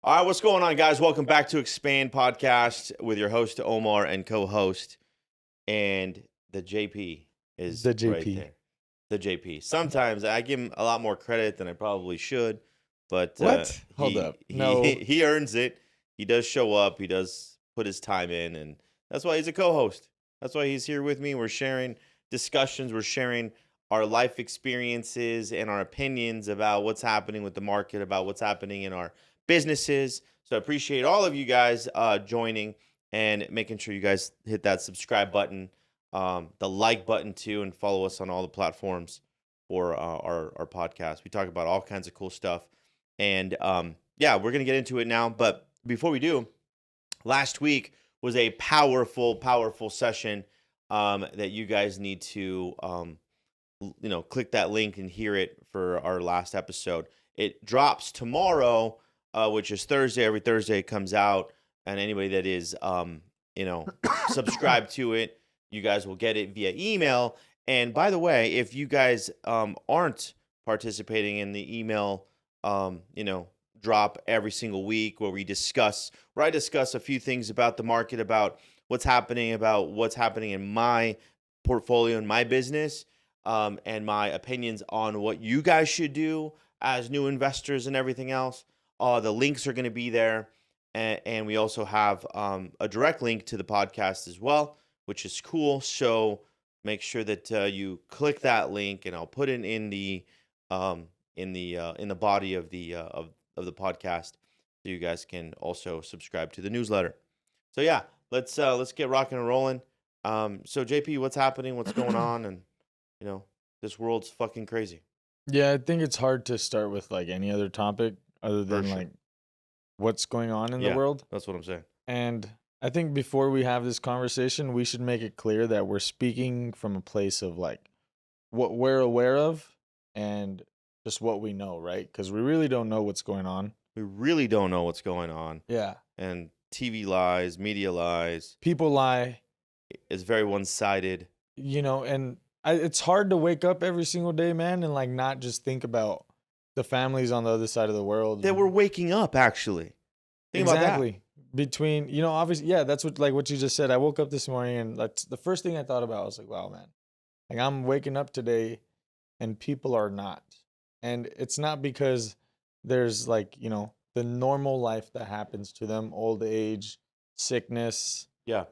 All right, what's going on, guys? Welcome back to Expand Podcast with your host, Omar, and co-host. And the JP is The right JP. there. The JP. Sometimes I give him a lot more credit than I probably should, but What? Hold he up. he No. he earns it. He does show up. He does put his time in, and that's why he's a co-host. That's why he's here with me. We're sharing discussions. We're sharing our life experiences and our opinions about what's happening with the market, about what's happening in our businesses. So I appreciate all of you guys joining and making sure you guys hit that subscribe button, the like button too, and follow us on all the platforms for our podcast. We talk about all kinds of cool stuff. And yeah, we're going to get into it now. But before we do, last week was a powerful session that you guys need to, click that link and hear it for our last episode. It drops tomorrow, which is Thursday. Every Thursday it comes out. And anybody that is, subscribed to it, you guys will get it via email. And by the way, if you guys aren't participating in the email, drop every single week where I discuss a few things about the market, about what's happening in my portfolio and my business, and my opinions on what you guys should do as new investors and everything else. The links are going to be there. And we also have a direct link to the podcast as well, which is cool. So make sure that you click that link, and I'll put it in the body of the podcast, so you guys can also subscribe to the newsletter. So yeah, let's get rocking and rolling. So JP, what's happening? What's going on? And this world's fucking crazy. Yeah, I think it's hard to start with like any other topic other than sure. like what's going on in Yeah. the world. That's what I'm saying. And I think before we have this conversation, we should make it clear that we're speaking from a place of like what we're aware of and just what we know, right? Because we really don't know what's going on. We really don't know what's going on. Yeah. And TV lies, media lies. People lie. It's very one-sided. And it's hard to wake up every single day, man, and like not just think about the families on the other side of the world. That we're waking up, actually. Think about that. Between, obviously, yeah, that's what you just said. I woke up this morning and that's the first thing I thought about. I was like, wow, man, like I'm waking up today and people are not. And it's not because there's like, the normal life that happens to them, old age, sickness. Yeah.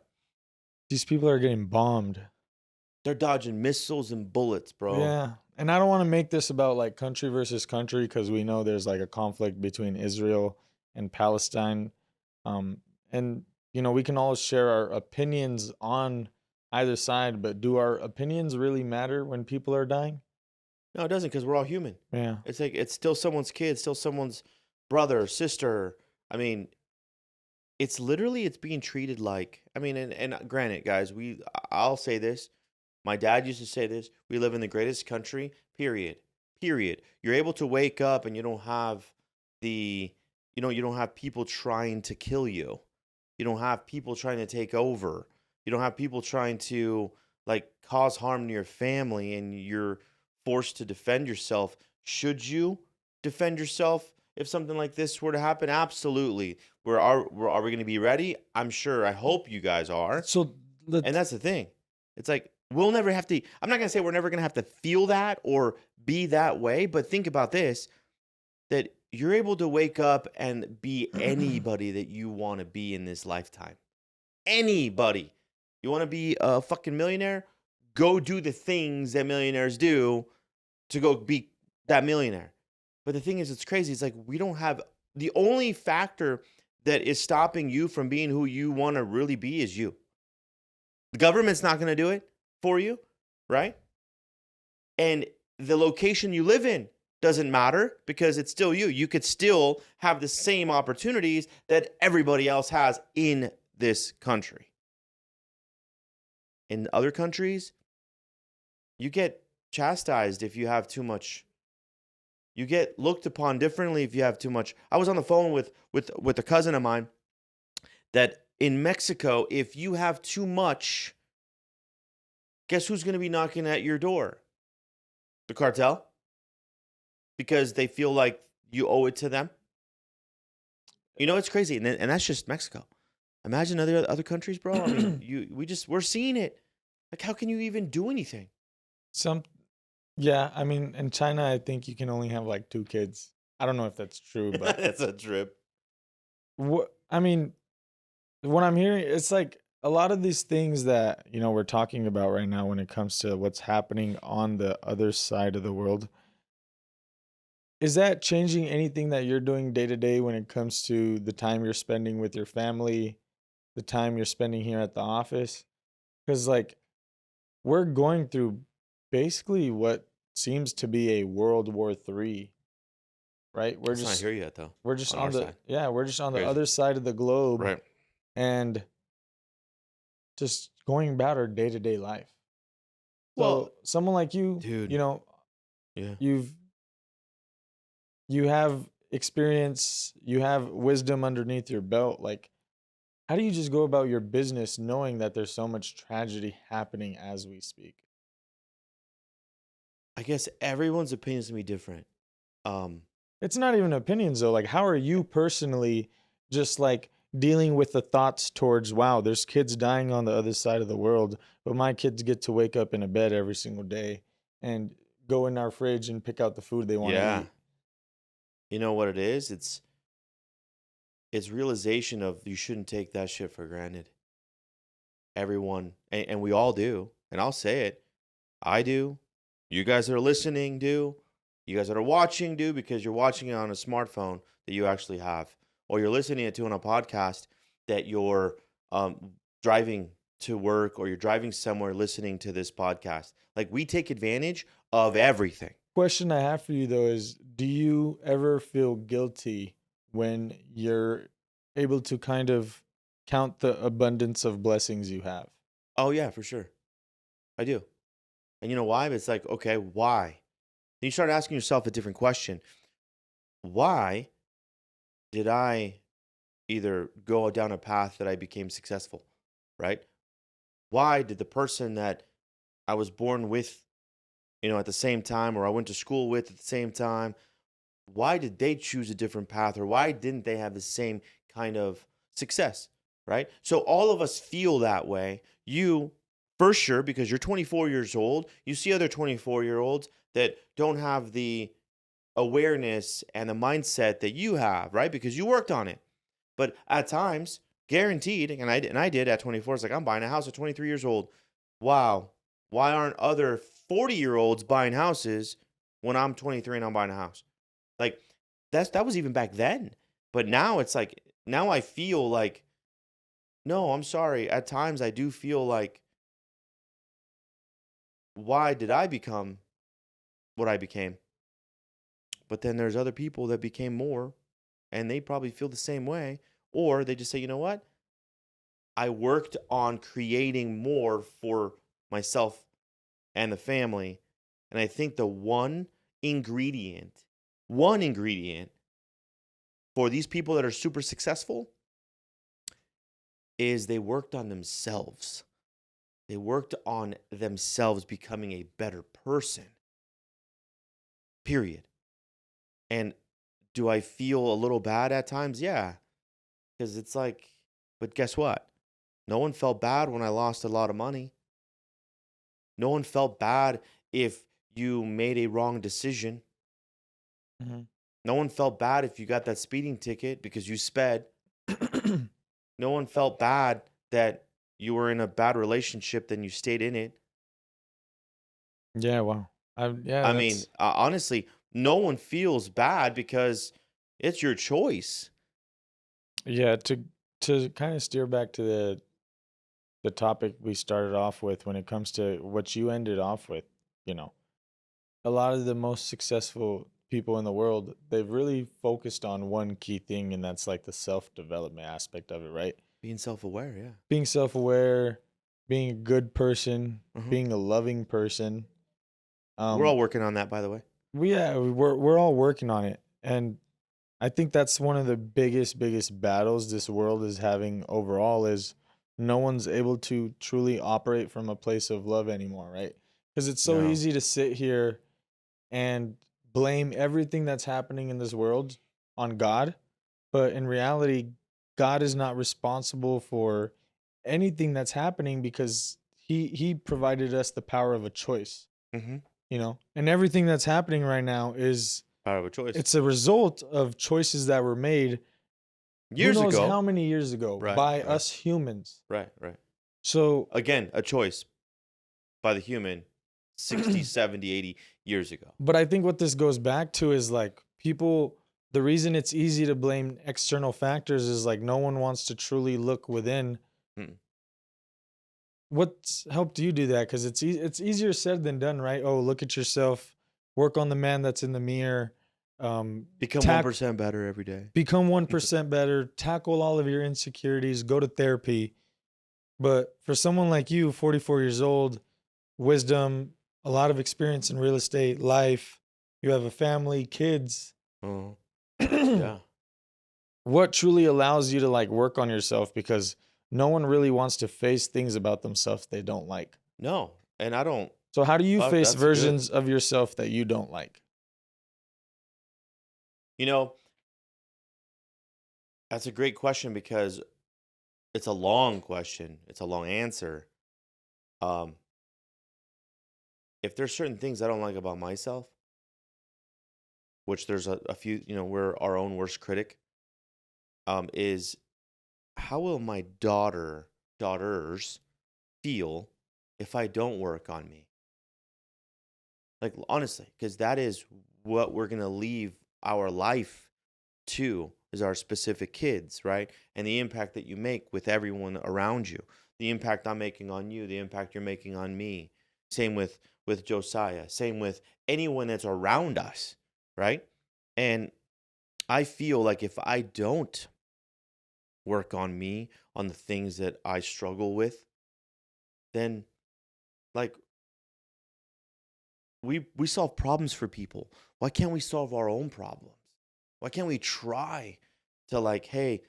These people are getting bombed. They're dodging missiles and bullets, bro. Yeah. And I don't want to make this about like country versus country, because we know there's like a conflict between Israel and Palestine. And, we can all share our opinions on either side, but do our opinions really matter when people are dying? No, it doesn't, because we're all human. Yeah. It's like it's still someone's kid, still someone's brother, sister. I mean, it's being treated like, and granted, guys, I'll say this. My dad used to say this. We live in the greatest country, period. Period. You're able to wake up and you don't have you don't have people trying to kill you. You don't have people trying to take over. You don't have people trying to like cause harm to your family, and you're forced to defend yourself. Should you defend yourself if something like this were to happen? Absolutely. Are we going to be ready? I'm sure. I hope you guys are. And that's the thing. It's like, we'll never have to, I'm not going to say we're never going to have to feel that or be that way, but think about this, that you're able to wake up and be anybody that you want to be in this lifetime. Anybody. You want to be a fucking millionaire? Go do the things that millionaires do to go be that millionaire. But the thing is, it's crazy. It's like we don't have, the only factor that is stopping you from being who you want to really be is you. The government's not going to do it for you, right? And the location you live in doesn't matter, because it's still you. You could still have the same opportunities that everybody else has in this country. In other countries, you get chastised if you have too much. You get looked upon differently if you have too much. I was on the phone with a cousin of mine that in Mexico, if you have too much, guess who's going to be knocking at your door? The cartel. Because they feel like you owe it to them. You know, it's crazy, and that's just Mexico. Imagine other countries, bro. I mean, we're seeing it. Like, how can you even do anything? Some, yeah, I mean, in China, I think you can only have like 2 kids. I don't know if that's true, but That's a trip. what I mean, what I'm hearing, it's like a lot of these things that, we're talking about right now when it comes to what's happening on the other side of the world. Is that changing anything that you're doing day to day when it comes to the time you're spending with your family, the time you're spending here at the office? Because, like, we're going through basically what seems to be a World War III, right? We're It's not just here yet, though. we're just On on our the side, yeah, we're just on the crazy. other side of the globe Right, and just going about our day-to-day life. well, So someone like you, dude. Yeah. you've you have experience, you have wisdom underneath your belt. Like, how do you just go about your business knowing that there's so much tragedy happening as we speak? I guess everyone's opinion is gonna be different. Um, It's not even opinions though. Like, how are you personally just like dealing with the thoughts towards, wow, there's kids dying on the other side of the world, but my kids get to wake up in a bed every single day and go in our fridge and pick out the food they want to yeah. eat. You know what it is? It's realization of you shouldn't take that shit for granted. Everyone, and we all do, and I'll say it. I do. You guys that are listening do. You guys that are watching do because you're watching it on a smartphone that you actually have, or you're listening to it on a podcast that you're driving to work or you're driving somewhere listening to this podcast. Like, we take advantage of everything. Question I have for you though is, do you ever feel guilty when you're able to kind of count the abundance of blessings you have? Oh yeah, for sure, I do. And you know why? It's like, okay, why? Then you start asking yourself a different question. Why did I either go down a path that I became successful, right? Why did the person that I was born with, at the same time, or I went to school with at the same time, why did they choose a different path, or why didn't they have the same kind of success, right? So all of us feel that way. You, for sure, because you're 24 years old, you see other 24-year-olds that don't have the awareness and the mindset that you have, right? Because you worked on it. But at times, guaranteed, and I did at 24. It's like, I'm buying a house at 23 years old. Wow, why aren't other 40-year-olds buying houses when I'm 23 and I'm buying a house? Like, that was even back then. But now it's like, now I feel like, no, I'm sorry. At times I do feel like, why did I become what I became? But then there's other people that became more, and they probably feel the same way. Or they just say, you know what? I worked on creating more for myself and the family. And I think the one ingredient for these people that are super successful is they worked on themselves. They worked on themselves becoming a better person, period. And do I feel a little bad at times? Yeah. Because it's like, but guess what? No one felt bad when I lost a lot of money. No one felt bad if you made a wrong decision. Mhm. No one felt bad if you got that speeding ticket because you sped. No one felt bad that you were in a bad relationship, then you stayed in it. Yeah, wow. Yeah, I mean, that's honestly, no one feels bad because it's your choice. yeah, to kind of steer back to the topic we started off with when it comes to what you ended off with, you know. A lot of the most successful people in the world, they've really focused on one key thing, and that's like the self-development aspect of it, right? Being self aware, yeah. Being self-aware, being a good person, Hmm. being a loving person. We're all Um, working on that, by the way. we're all working on it, and I think that's one of the biggest battles this world is having overall is no one's able to truly operate from a place of love anymore, right? Because it's so No. easy to sit here and blame everything that's happening in this world on God, But in reality, God is not responsible for anything that's happening because he provided us the power of a choice, Mm-hmm. you know? And everything that's happening right now is Power of a choice. it's a result of choices that were made who Years knows ago. how many years ago Right, by right, us humans. right, right. So Again, a choice by the human 60, 70, 80 years ago. but I think what this goes back to is like people, the reason it's easy to blame external factors is like no one wants to truly look within. Mm. What's helped you do that? Because it's easier said than done, right? Oh, look at yourself, work on the man that's in the mirror, Become tack 1% better every day. become 1% better, tackle all of your insecurities, go to therapy. But for someone like you, 44 years old, wisdom, a lot of experience in real estate, life, you have a family, kids. Oh, What yeah. truly allows you to like work on yourself because no one really wants to face things about themselves they don't like. No, and I don't. So how do you face That's good. versions of yourself that you don't like? You know, that's a great question because it's a long question. It's a long answer. Um, if there's certain things I don't like about myself, which there's a few, we're our own worst critic, is how will my daughters feel if I don't work on me? Like honestly, because that is what we're gonna leave our life to is our specific kids, right? And the impact that you make with everyone around you, the impact I'm making on you, the impact you're making on me. Same with Josiah, same with anyone that's around us, right? And I feel like if I don't work on me, on the things that I struggle with, then like we solve problems for people. Why can't we solve our own problems? Why can't we try to like, hey,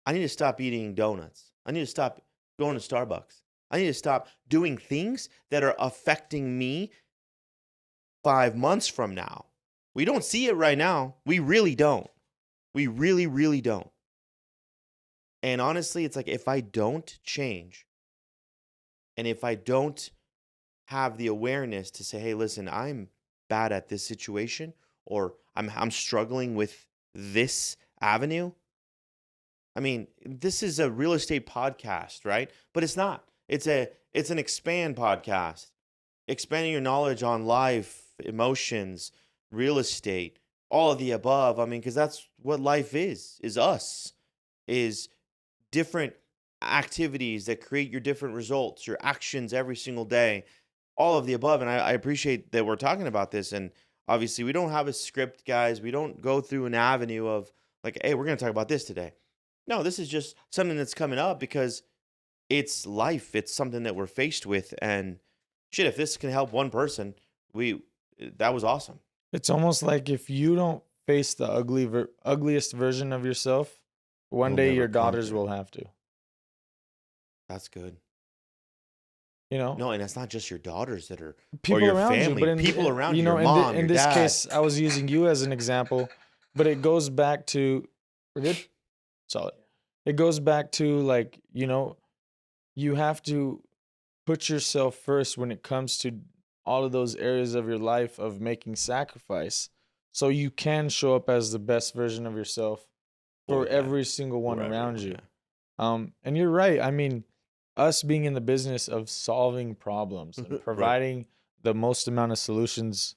I need to stop eating donuts. I need to stop going to Starbucks. I need to stop doing things that are affecting me 5 months from now. We don't see it right now. We really don't. We really, really don't. And honestly, it's like if I don't change and if I don't have the awareness to say, hey, listen, I'm bad at this situation or I'm struggling with this avenue. I mean, this is a real estate podcast, right? But it's not. It's an expand podcast. Expanding your knowledge on life, emotions, real estate, all of the above. I mean, because that's what life is us, is different activities that create your different results, your actions every single day, all of the above. And I appreciate that we're talking about this. And obviously, we don't have a script, guys. We don't go through an avenue of like, hey, we're going to talk about this today. No, this is just something that's coming up because it's life. It's something that we're faced with. And shit, if this can help one person, that was awesome. It's almost like if you don't face the ugliest version of yourself, one You'll day never your daughters conquer. will have to. That's good. You know, No, and it's not just your daughters that are, or people your around you, family, but people around you you, your know, mom, in your this dad. case, I was using you as an example, but it goes back to we're good, solid. It goes back to like you have to put yourself first when it comes to all of those areas of your life of making sacrifice, so you can show up as the best version of yourself Oh for yeah, every single one for around everyone. you. Yeah, And you're right. I mean, us being in the business of solving problems and right. providing the most amount of solutions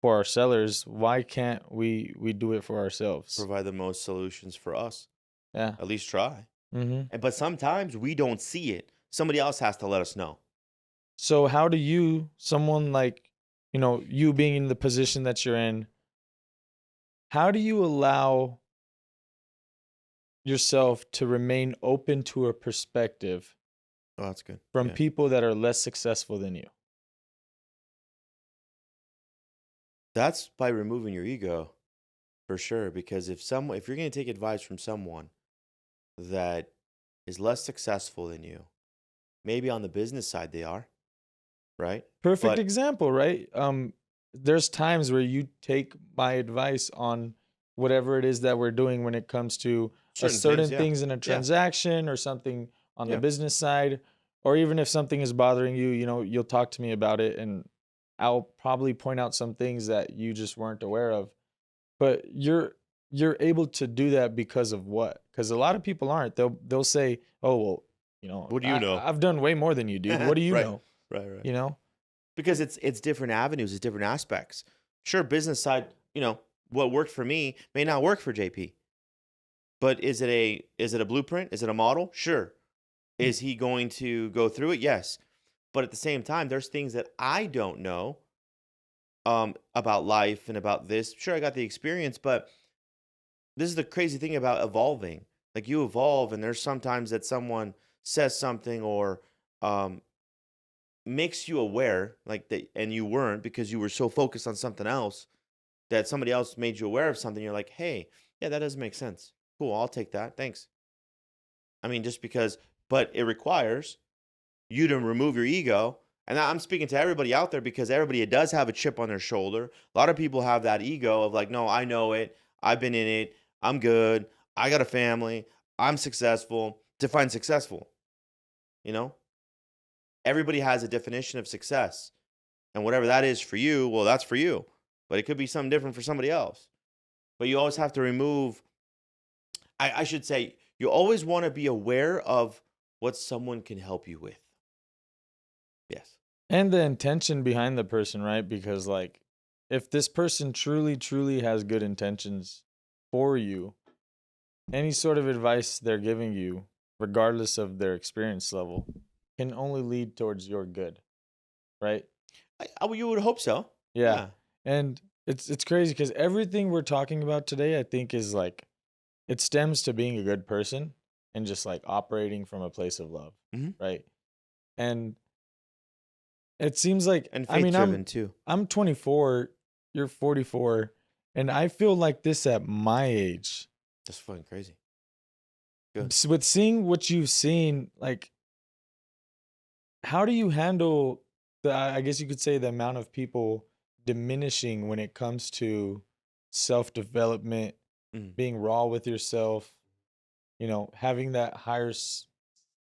for our sellers, why can't we do it for ourselves? Provide the most solutions for us. Yeah. At least try. Hmm. But sometimes we don't see it. Somebody else has to let us know. So how do you, someone like, you being in the position that you're in, how do you allow yourself to remain open to a perspective Oh, that's good. from Yeah, people that are less successful than you? that's by removing your ego for sure. Because if you're going to take advice from someone that is less successful than you, maybe on the business side they are, right? Perfect But example, right? There's times where you take my advice on whatever it is that we're doing when it comes to a Certain things, certain yeah. things in a Yeah. transaction or something on the Yeah. business side, or even if something is bothering you, you'll talk to me about it and I'll probably point out some things that you just weren't aware of. But you're able to do that because of what? Because a lot of people aren't. They'll say, "Oh well, What do you I know? I've done way more than you, dude. What do you Right. know?" Right, right. You know? Because it's different avenues, it's different aspects. Sure, business side, what worked for me may not work for JP. But is it a blueprint? Is it a model? Sure. Is he going to go through it? Yes. But at the same time, there's things that I don't know about life and about this. Sure, I got the experience, but this is the crazy thing about evolving. Like you evolve, and there's sometimes that someone says something or um, makes you aware, like that, and you weren't because you were so focused on something else that somebody else made you aware of something. You're like, hey, yeah, that doesn't make sense. Cool, I'll take that. Thanks. I mean, just because, but it requires you to remove your ego. And I'm speaking to everybody out there because everybody does have a chip on their shoulder. A lot of people have that ego of like, no, I know it. I've been in it. I'm good. I got a family. I'm successful. Define successful. You know, everybody has a definition of success. And whatever that is for you, well, that's for you. But it could be something different for somebody else. But you always have to remove, I should say, you always want to be aware of what someone can help you with. Yes. And the intention behind the person, right? Because like if this person truly, truly has good intentions for you, any sort of advice they're giving you, regardless of their experience level, can only lead towards your good, right? You would hope so. Yeah. Yeah. And it's crazy because everything we're talking about today, I think, is like it stems to being a good person and just like operating from a place of love, Hmm. right? And it seems like And I faith mean driven too. I'm 24, you're 44, and I feel like this at my age. That's fucking crazy. Good. With seeing what you've seen, like how do you handle the I guess you could say the amount of people diminishing when it comes to self-development, Mm. being raw with yourself, having that higher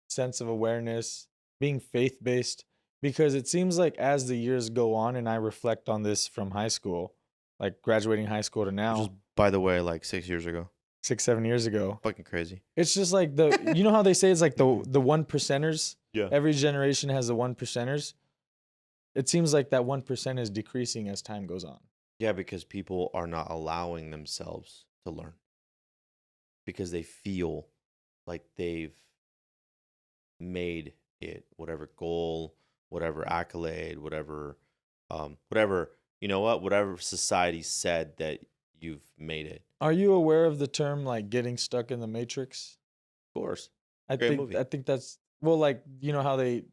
sense of awareness, being faith-based because it seems like as the years go on and I reflect on this from high school, like graduating high school to Which was, now, by the way, like 6 years ago. 6 7 years ago, Fucking crazy. it's just like you know how they say it's like the one percenters. Yeah. Every generation has the one percenters. It seems like that 1% is decreasing as time goes on. Yeah, because people are not allowing themselves to learn because they feel like they've made it, whatever goal, whatever accolade, whatever, you know what, whatever society said that you've made it. Are you aware of the term like getting stuck in the matrix? Of course. I Great think movie. I think that's well, like how they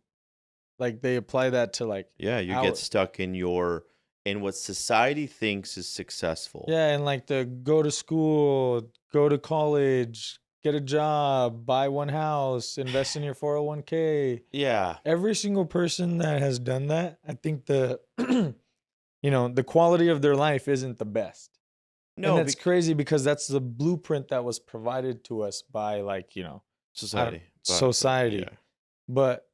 apply that to like Yeah, you get our stuck in what society thinks is successful. yeah, and like the go to school, go to college, get a job, buy one house, invest in your 401k. Yeah. Every single person that has done that, I think the the quality of their life isn't the best. And No, that's crazy because that's the blueprint that was provided to us by like, I don't society, but yeah. society. But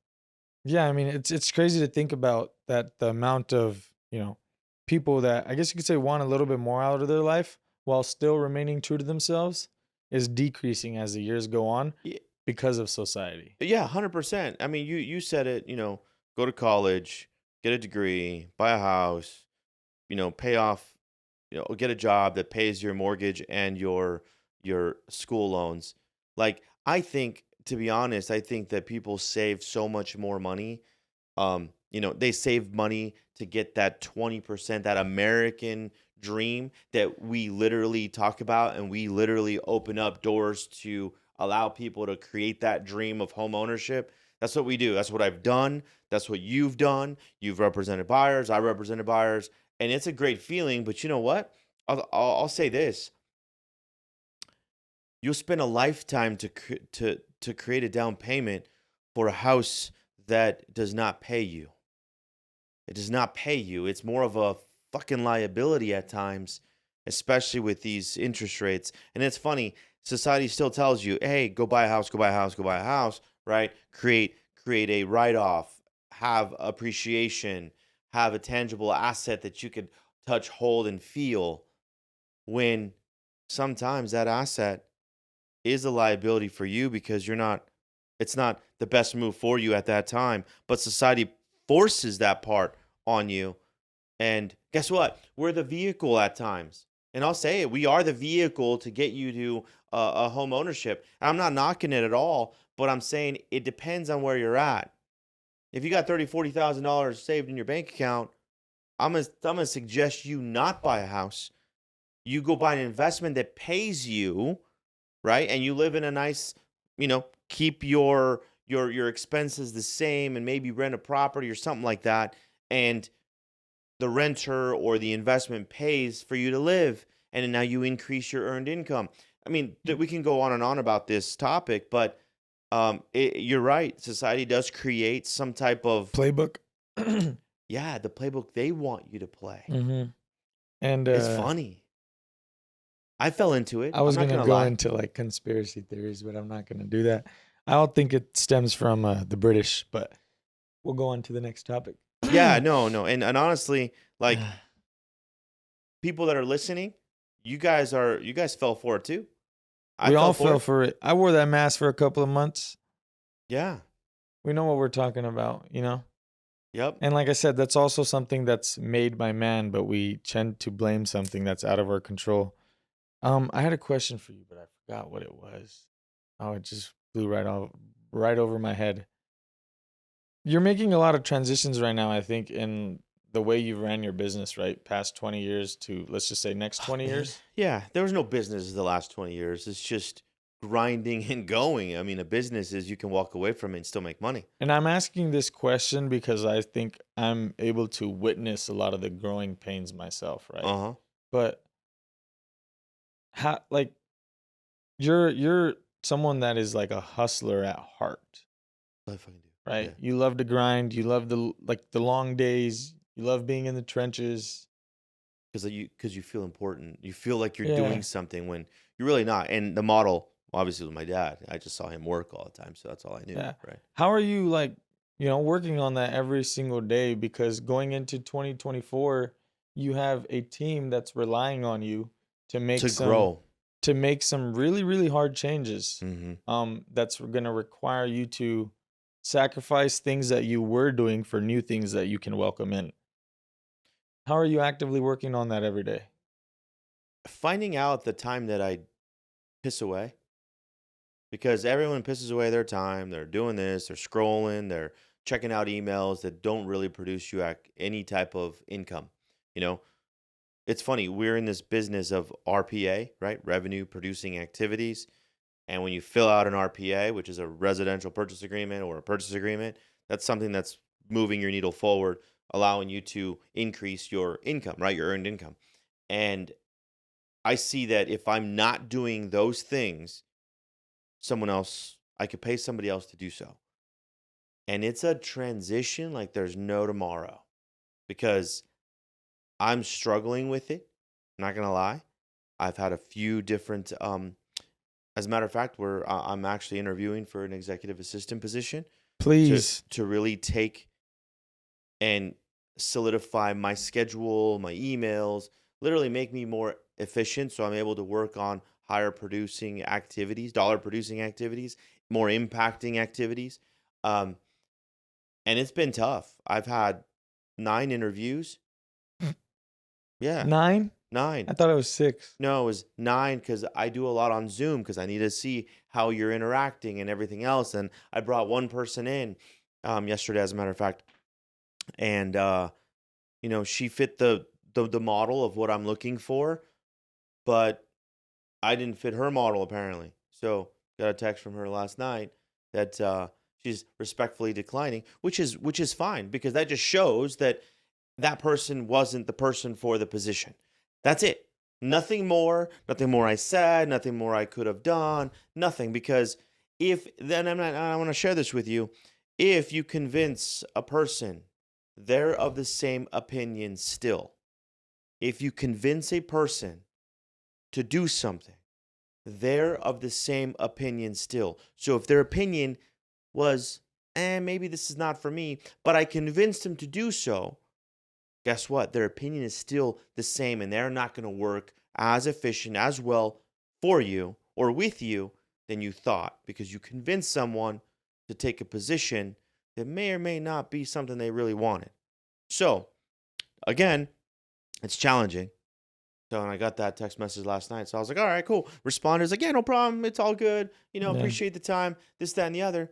yeah, I mean, it's crazy to think about that the amount of, people that I guess you could say want a little bit more out of their life while still remaining true to themselves is decreasing as the years go on Ye- because of society. Yeah, 100%. I mean, you said it, go to college, get a degree, buy a house, pay off, get a job that pays your mortgage and your school loans. Like I think to be honest, I think that people save so much more money. They save money to get that 20%, that American dream that we literally talk about, and we literally open up doors to allow people to create that dream of home ownership. That's what we do. That's what I've done. That's what you've done. You've represented buyers. I represented buyers, and it's a great feeling. But you know what? I'll say this: you'll spend a lifetime to create a down payment for a house that does not pay you. It does not pay you. It's more of a fucking liability at times. especially with these interest rates. And it's funny, society still tells you, hey, go buy a house, go buy a house, go buy a house, right? Create a write-off, have appreciation, have a tangible asset that you could touch, hold, and feel, when sometimes that asset is a liability for you because it's not the best move for you at that time, but society forces that part on you. And guess what? We're the vehicle at times. And I'll say it, we are the vehicle to get you to a home ownership. I'm not knocking it at all, but I'm saying it depends on where you're at. If you got $40,000 saved in your bank account, I'm gonna suggest you not buy a house. You go buy an investment that pays you, right? And you live in a nice, keep your expenses the same and maybe rent a property or something like that. And the renter or the investment pays for you to live. And then now you increase your earned income. I mean, we can go on and on about this topic, but you're right. Society does create some type of, Playbook. yeah, the playbook they want you to play. Mm-hmm. And It's funny. I fell into it. I I'm was not gonna gonna go lie. into like conspiracy theories, but I'm not gonna do that. I don't think it stems from the British, but we'll go on to the next topic. Yeah, no, and honestly, like, people that are listening, you guys fell for it too. I We fell all for fell it. for it. I wore that mask for a couple of months. Yeah. We know what we're talking about, you know? Yep. And like I said, that's also something that's made by man, but we tend to blame something that's out of our control. I had a question for you, but I forgot what it was. Oh, it just flew right over my head. You're making a lot of transitions right now, I think, in the way you ran your business, right? Past 20 years to, let's just say, next Oh, 20 man. years. Yeah, there was no business the last 20 years. It's just grinding and going. I mean, a business is you can walk away from it and still make money. And I'm asking this question because I think I'm able to witness a lot of the growing pains myself, right? Uh-huh. But how, like, you're someone that is like a hustler at heart, I fucking do. right? Yeah. You love to grind, you love the long days, you love being in the trenches. Because you feel important. You feel like you're Yeah. doing something when you're really not. And the model, obviously, was my dad. I just saw him work all the time, so that's all I knew, Yeah. right? How are you like, working on that every single day? Because going into 2024, you have a team that's relying on you to make To some grow. really, really hard changes. Mm-hmm. That's gonna require you to sacrifice things that you were doing for new things that you can welcome in. How are you actively working on that every day? Finding out the time that I piss away, because everyone pisses away their time. They're doing this, they're scrolling, they're checking out emails that don't really produce you any type of income. You know, it's funny. We're in this business of RPA, right? Revenue producing activities. And when you fill out an RPA, which is a residential purchase agreement or a purchase agreement, that's something that's moving your needle forward, allowing you to increase your income, right? Your earned income. And I see that if I'm not doing those things, I could pay somebody else to do so. And it's a transition like there's no tomorrow, because I'm struggling with it. Not gonna lie. I've had a few different, as a matter of fact, I'm actually interviewing for an executive assistant position to Please. to really take and solidify my schedule, my emails, literally make me more efficient so I'm able to work on higher producing activities, dollar producing activities, more impacting activities. Um, and it's been tough. I've had 9 interviews. Yeah, 9? 9. I thought it was 6. No, it was 9 because I do a lot on Zoom because I need to see how you're interacting and everything else. And I brought one person in yesterday, as a matter of fact, and she fit the model of what I'm looking for, but I didn't fit her model apparently. So got a text from her last night that she's respectfully declining, which is fine, because that just shows that that person wasn't the person for the position. That's it. Nothing more I said, nothing more I could have done, nothing. Because I want to share this with you. If you convince a person they're of the same opinion still, if you convince a person to do something, they're of the same opinion still. So if their opinion was, maybe this is not for me, but I convinced them to do so, guess what? Their opinion is still the same and they're not going to work as efficient, as well for you or with you than you thought because you convinced someone to take a position that may or may not be something they really wanted. So, again, it's challenging. So, and I got that text message last night. So I was like, all right, cool. Responders like, yeah, no problem. It's all good. Yeah. Appreciate the time, this, that, and the other.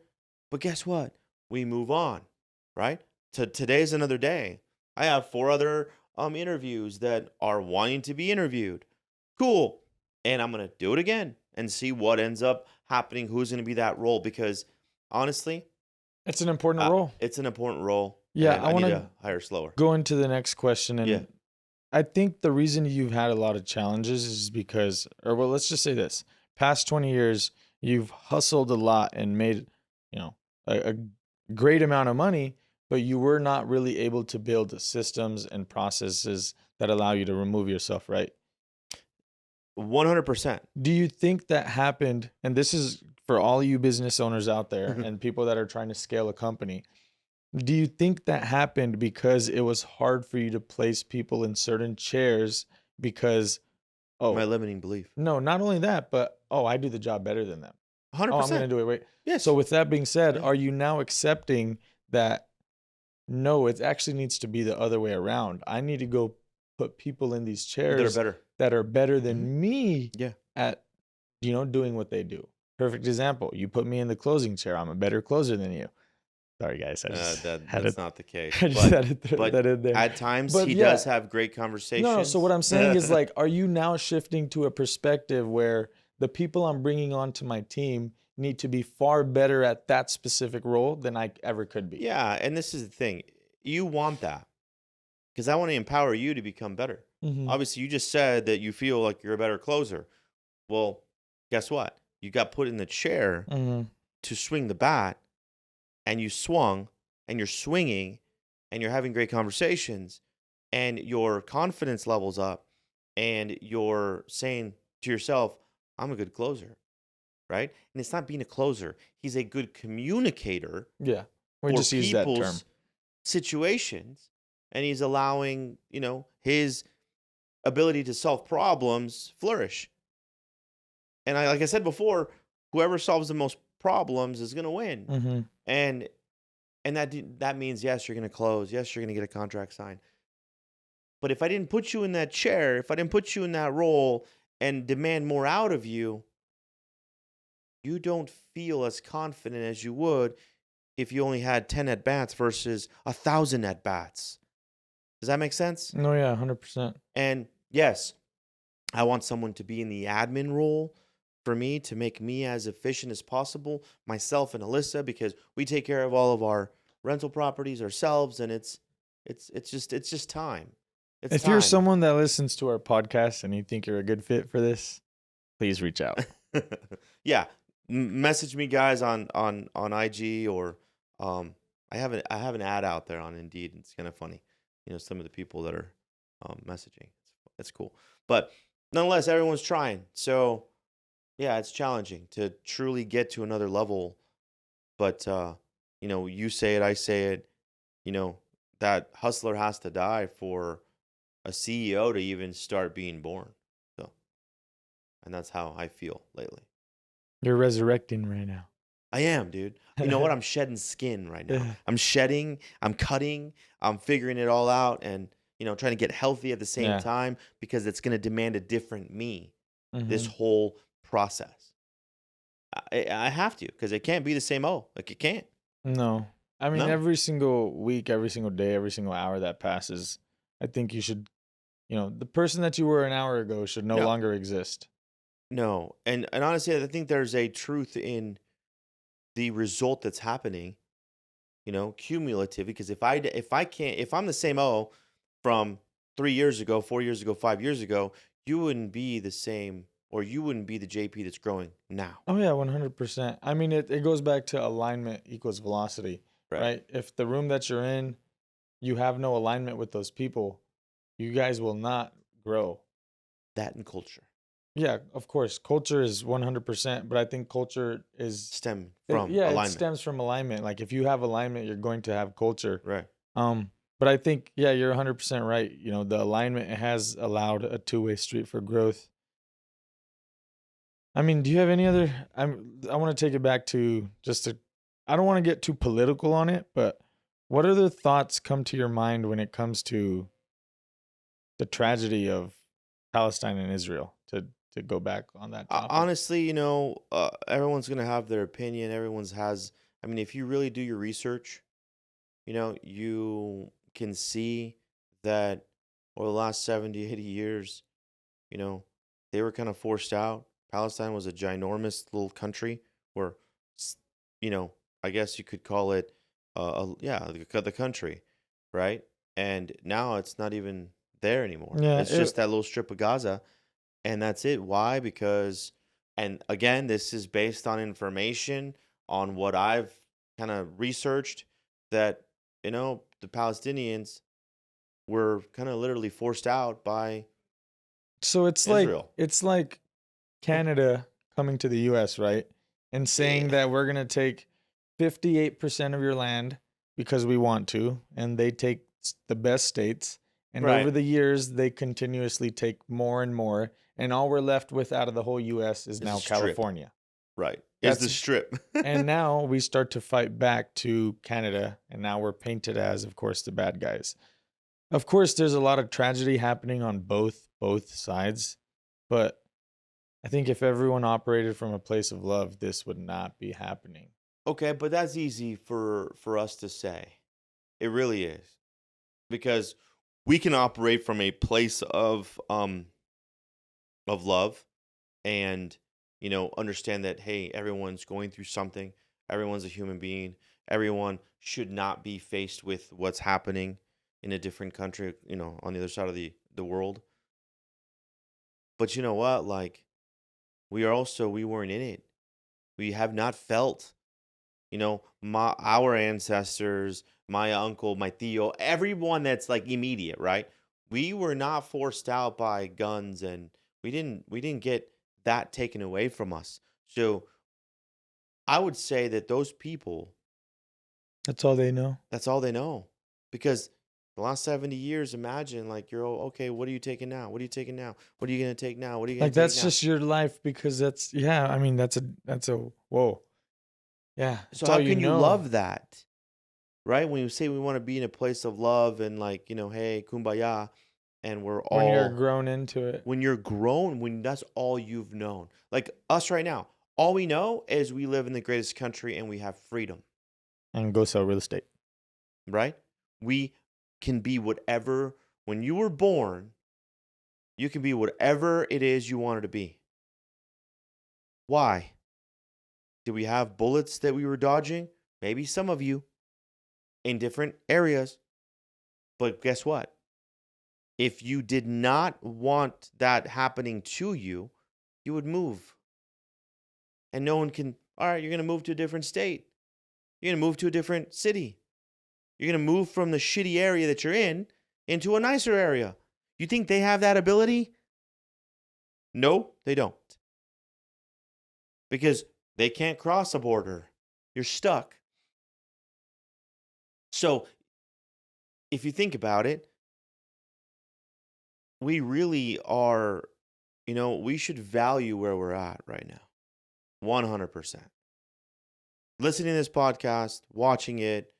But guess what? We move on, right? Today's another day. I have 4 other interviews that are wanting to be interviewed. Cool. And I'm going to do it again and see what ends up happening, who's going to be that role. Because honestly, It's an important role. it's an important role. Yeah, and I I need wanna to hire slower. Go into the next question. And Yeah. I think the reason you've had a lot of challenges is because, or well, let's just say this: past 20 years, you've hustled a lot and made, a great amount of money, but you were not really able to build systems and processes that allow you to remove yourself, right? 100%. Do you think that happened? And this is for all you business owners out there and people that are trying to scale a company. Do you think that happened because it was hard for you to place people in certain chairs because, My oh, limiting belief. no, not only that, but, oh, I do the job better than them. Oh, I'm going to 100%. do it. Wait. Yes. So with that being said, Yeah. are you now accepting that, no, it actually needs to be the other way around? I need to go put people in these They're chairs better. that are better than me Yeah. at, doing what they do. Perfect example. You put me in the closing chair. I'm a better closer than you. Sorry, guys. I just had That's it. not the case. I just had to throw But that in there. at times But he yeah. does have great conversations. No, so what I'm saying is, like, are you now shifting to a perspective where the people I'm bringing onto my team need to be far better at that specific role than I ever could be? Yeah, and this is the thing. You want that because I want to empower you to become better. Mm-hmm. Obviously, you just said that you feel like you're a better closer. Well, guess what? You got put in the chair Mm-hmm. to swing the bat, and you swung, and you're swinging, and you're having great conversations, and your confidence levels up, and you're saying to yourself, I'm a good closer, right? And it's not being a closer. He's a good communicator Yeah. We for just use that term. people's situations, and he's allowing, his ability to solve problems flourish. And like I said before, whoever solves the most problems is going to win. Mm-hmm. And that means, yes, you're going to close. Yes, you're going to get a contract signed. But if I didn't put you in that chair, if I didn't put you in that role and demand more out of you, you don't feel as confident as you would if you only had 10 at-bats versus 1,000 at-bats. Does that make sense? No, yeah, 100%. And yes, I want someone to be in the admin role for me to make me as efficient as possible, myself and Alyssa, because we take care of all of our rental properties ourselves, and it's just time. If you're someone that listens to our podcast and you think you're a good fit for this, please reach out. Yeah, message me, guys, on IG, or I have an ad out there on Indeed. It's kind of funny, some of the people that are messaging. It's cool, but nonetheless, everyone's trying. So yeah, it's challenging to truly get to another level. But you say it, I say it. That hustler has to die for a CEO to even start being born. So, and that's how I feel lately. You're resurrecting right now. I am, dude. You know what? I'm shedding skin right now. Yeah. I'm shedding, I'm cutting, I'm figuring it all out, and trying to get healthy at the same time, because it's going to demand a different me. This whole process. I have to, because it can't be the same. Like, it can't. No. I mean, No. every single week, every single day, every single hour that passes, I think you should, the person that you were an hour ago should no longer exist. No. And honestly, I think there's a truth in the result that's happening, cumulative, because if I'm the same from 3 years ago, 4 years ago, 5 years ago, you wouldn't be the same, or you wouldn't be the JP that's growing now. Oh yeah, 100%. I mean, it goes back to alignment equals velocity, right? If the room that you're in, you have no alignment with those people, you guys will not grow. That and culture. Yeah, of course, culture is 100%, but I think culture is Stem from yeah, it alignment. stems from alignment. Like if you have alignment, you're going to have culture. Right. But I think yeah, you're 100% right. You know, the alignment has allowed a two-way street for growth. I mean, do you have any other I want to take it back to just to I don't want to get too political on it, but what other thoughts come to your mind when it comes to the tragedy of Palestine and Israel to go back on that topic? Honestly, everyone's gonna have their opinion. Everyone's has. I mean, if you really do your research, you can see that over the last 70, 80 years, you know, they were kind of forced out. Palestine was a ginormous little country where, s- you know, I guess you could call it, yeah, the country, right? And now it's not even there anymore. Yeah, It's just that little strip of Gaza, and that's it. Why? Because, and again, this is based on information on what I've kind of researched that, the Palestinians were kind of literally forced out by so Israel. it's like Canada coming to the US, right? And saying Yeah, that we're going to take 58% of your land because we want to, and they take the best states. And over right. the years, they continuously take more and more. And all we're left with out of the whole US is Is a now strip, California. right? Is the That's, strip. and now we start to fight back to Canada. And now we're painted as, of course, the bad guys. Of course, there's a lot of tragedy happening on both sides. But I think if everyone operated from a place of love, this would not be happening. Okay, but that's easy for us to say. It really is because we can operate from a place of love and understand that, hey, everyone's going through something. Everyone's a human being. Everyone should not be faced with what's happening in a different country, on the other side of the world. But you know what? Like, we weren't in it. We have not felt, our ancestors, my uncle, my tío, everyone that's like immediate, right? We were not forced out by guns, and we didn't get that taken away from us. So I would say that those people, That's all they know. that's all they know. Because the last 70 years, imagine, like, you're all, okay, what are you taking now? What are you taking now? What are you going to take now? What are you going Like to take that's now? just your life because that's yeah, I mean that's a whoa. Yeah, So it's all how you can you know. love that? Right? When you say we want to be in a place of love and, like, hey, kumbaya, and we're When you're all, grown into it when you're grown, when that's all you've known. Like us right now, all we know is we live in the greatest country and we have freedom, and go sell real estate. right? We can be whatever, when you were born, you can be whatever it is you wanted to be. Why? Did we have bullets that we were dodging? Maybe some of you in different areas. But guess what? If you did not want that happening to you, you would move. And no one can, all right, you're going to move to a different state. You're going to move to a different city. You're going to move from the shitty area that you're in into a nicer area. You think they have that ability? No, they don't. Because they can't cross a border. You're stuck. So if you think about it, we really are, we should value where we're at right now. 100%. Listening to this podcast, watching it,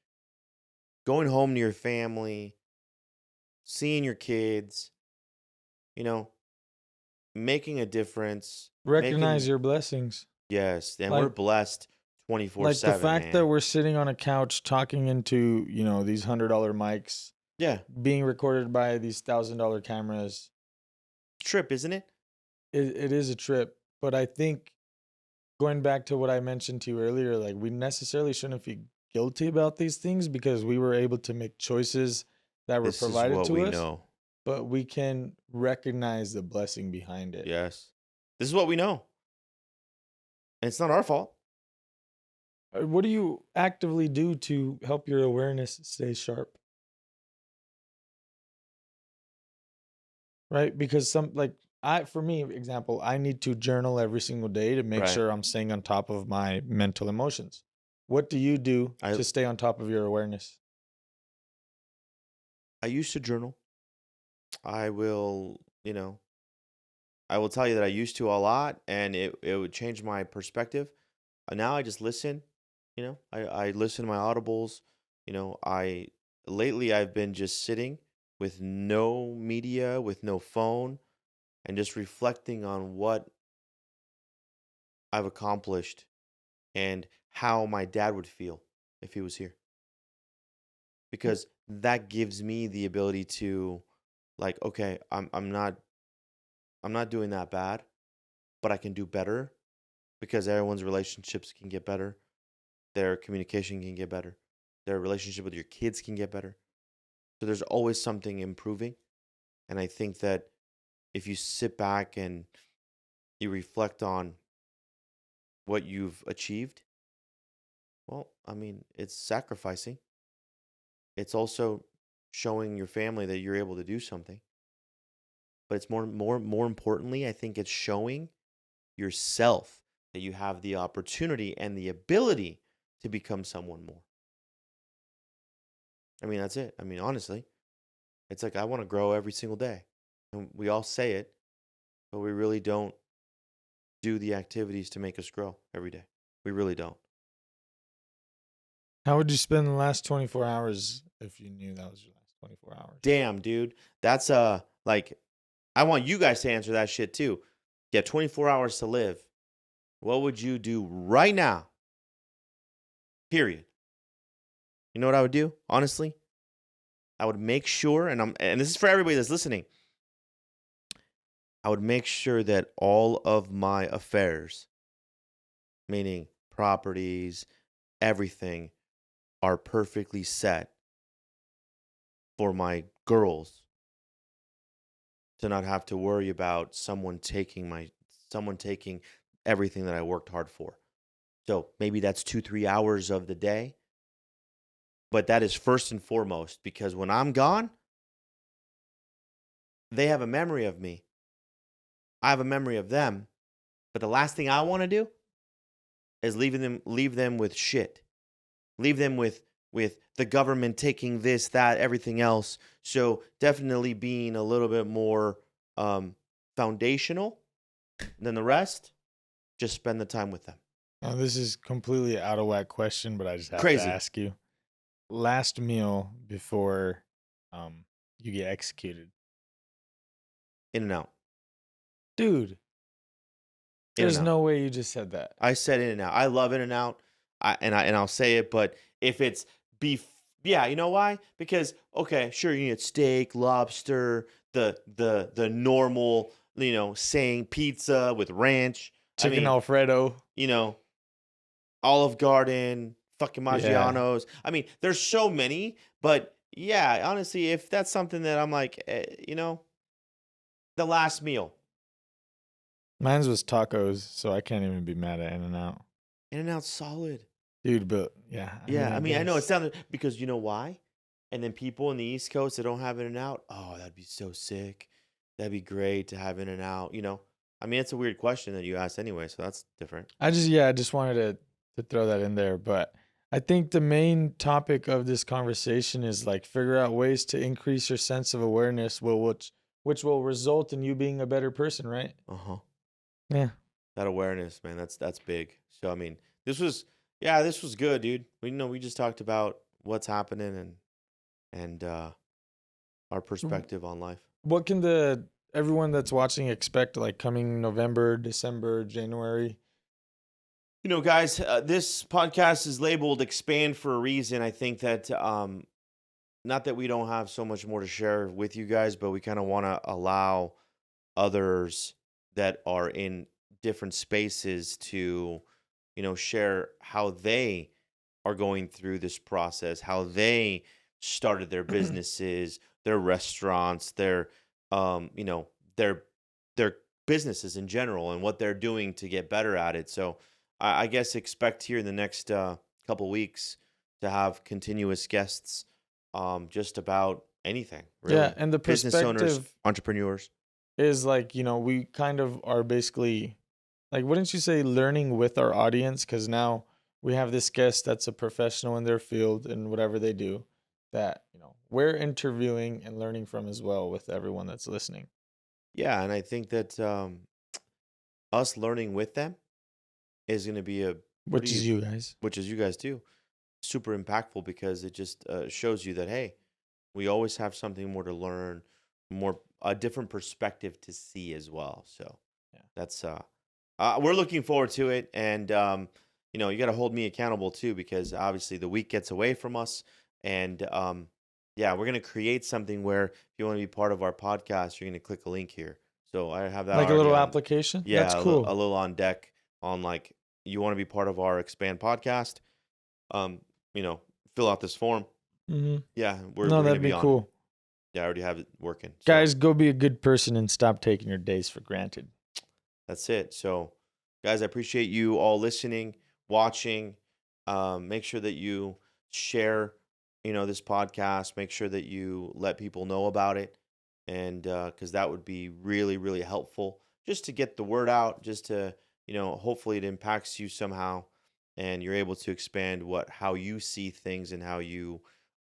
going home to your family, seeing your kids, you know, making a difference, Recognize making, your blessings. yes, and we're Like blessed 24 like the 7, fact that man. we're sitting on a couch talking into, these $100 mics, Yeah, being recorded by these $1,000 cameras. trip, isn't it? It is a trip, but I think going back to what I mentioned to you earlier, like we necessarily shouldn't feel guilty about these things because we were able to make choices that were This is provided what to we us, know. but we can recognize the blessing behind it. Yes. This is what we know. And it's not our fault. What do you actively do to help your awareness stay sharp? Right? Because some like For me, example, I need to journal every single day to make Right. sure I'm staying on top of my mental emotions. What do you do I to stay on top of your awareness? I used to journal. I will, I will tell you that I used to a lot, and it would change my perspective. Now I just listen. I listen to my audibles. I lately I've been just sitting with no media, with no phone, and just reflecting on what I've accomplished and how my dad would feel if he was here. Because that gives me the ability to, like, okay, I'm not doing that bad, but I can do better because everyone's relationships can get better, their communication can get better, their relationship with your kids can get better. So there's always something improving, and I think that if you sit back and you reflect on what you've achieved, well, I mean, it's sacrificing. It's also showing your family that you're able to do something. But it's more importantly, I think it's showing yourself that you have the opportunity and the ability to become someone more. I mean, that's it. I mean, honestly, it's like I want to grow every single day. And we all say it, but we really don't do the activities to make us grow every day. We really don't. How would you spend the last 24 hours if you knew that was your last 24 hours? Damn, dude. That's like I want you guys to answer that shit too. You have 24 hours to live. What would you do right now? Period. You know what I would do? Honestly, I would make sure, and this is for everybody that's listening. I would make sure that all of my affairs, meaning properties, everything, are perfectly set for my girls to not have to worry about someone taking everything that I worked hard for. So maybe that's 2-3 hours of the day, but that is first and foremost because when I'm gone, they have a memory of me. I have a memory of them. But the last thing I want to do is leave them with shit. Leave them with the government taking this, that, everything else. So definitely being a little bit more foundational than the rest. Just spend the time with them. Now, this is completely out of whack question, but I just have to Crazy. ask you. Last meal before you get executed. In and out. Dude, In and there's out. no way you just said that. I said In and Out. I love In and Out. I'll say it, but if it's beef, yeah, you know why? Because okay, sure, you get steak, lobster, the normal, saying pizza with ranch. I Chicken mean, Alfredo. you know, Olive Garden, fucking Yeah. Maggiano's. I mean, there's so many, but yeah, honestly, if that's something that I'm like, the last meal, Mine's was tacos, so I can't even be mad at In-N-Out. In and Out solid. Dude, but yeah, I mean, Yeah, I I mean, I know it guess. sounded because you know why? And then people in the East Coast that don't have In and Out, oh, that'd be so sick. That'd be great to have In and Out. I mean, it's a weird question that you asked anyway, so that's different. I just wanted to throw that in there, but I think the main topic of this conversation is like figure out ways to increase your sense of awareness, which will result in you being a better person, right? Uh-huh. Yeah. That awareness, man, that's big. So I mean, this was good, dude. We just talked about what's happening and our perspective on life. What can the everyone that's watching expect like coming November, December, January? Guys, this podcast is labeled expand for a reason. I think that not that we don't have so much more to share with you guys, but we kind of want to allow others that are in different spaces to, share how they are going through this process, how they started their businesses, their restaurants, um, you know, their their businesses in general, and what they're doing to get better at it. So, I guess expect here in the next couple weeks to have continuous guests, just about anything Yeah, really. and the Business owners, perspective entrepreneurs. is like, we kind of are basically, like, wouldn't you say learning with our audience? Because now we have this guest that's a professional in their field and whatever they do, that, we're interviewing and learning from as well with everyone that's listening. Yeah, and I think that us learning with them is going to be a Which pretty, is you guys. which is you guys do, super impactful because it just shows you that, hey, we always have something more to learn, more a different perspective to see as well. So Yeah. that's we're looking forward to it, and you got to hold me accountable too because obviously the week gets away from us, and yeah, we're gonna create something where if you want to be part of our podcast, you're gonna click a link here. So I have that Like a already little on. application? That's Yeah, a cool. little on deck on like you want to be part of our expand podcast. Um, you know, fill out this form. Hmm. Yeah, No, we're gonna that'd be be on it. cool. Yeah, I already have it working. So Guys, go be a good person and stop taking your days for granted. that's it. So, guys, I appreciate you all listening, watching. Make sure that you share, this podcast. Make sure that you let people know about it, and because that would be really, really helpful, just to get the word out. Just to, hopefully it impacts you somehow, and you're able to expand how you see things and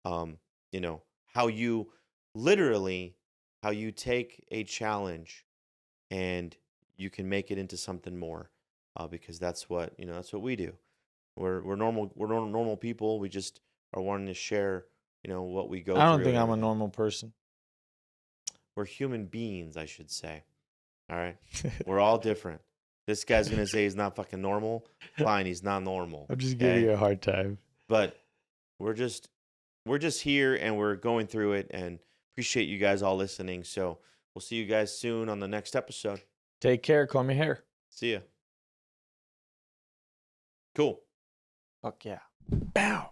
um, how you literally how you take a challenge and you can make it into something more because that's what we do. We're normal people. We just are wanting to share what we go I don't through think and I'm a everything. normal person. We're human beings, I should say. All right, we're all different. This guy's gonna say he's not fucking normal. Fine, he's not normal. I'm just giving Okay, you a hard time. but we're just we're just here and we're going through it and appreciate you guys all listening. So we'll see you guys soon on the next episode. Take care. Comb your hair. See ya. Cool. Fuck yeah. Bow.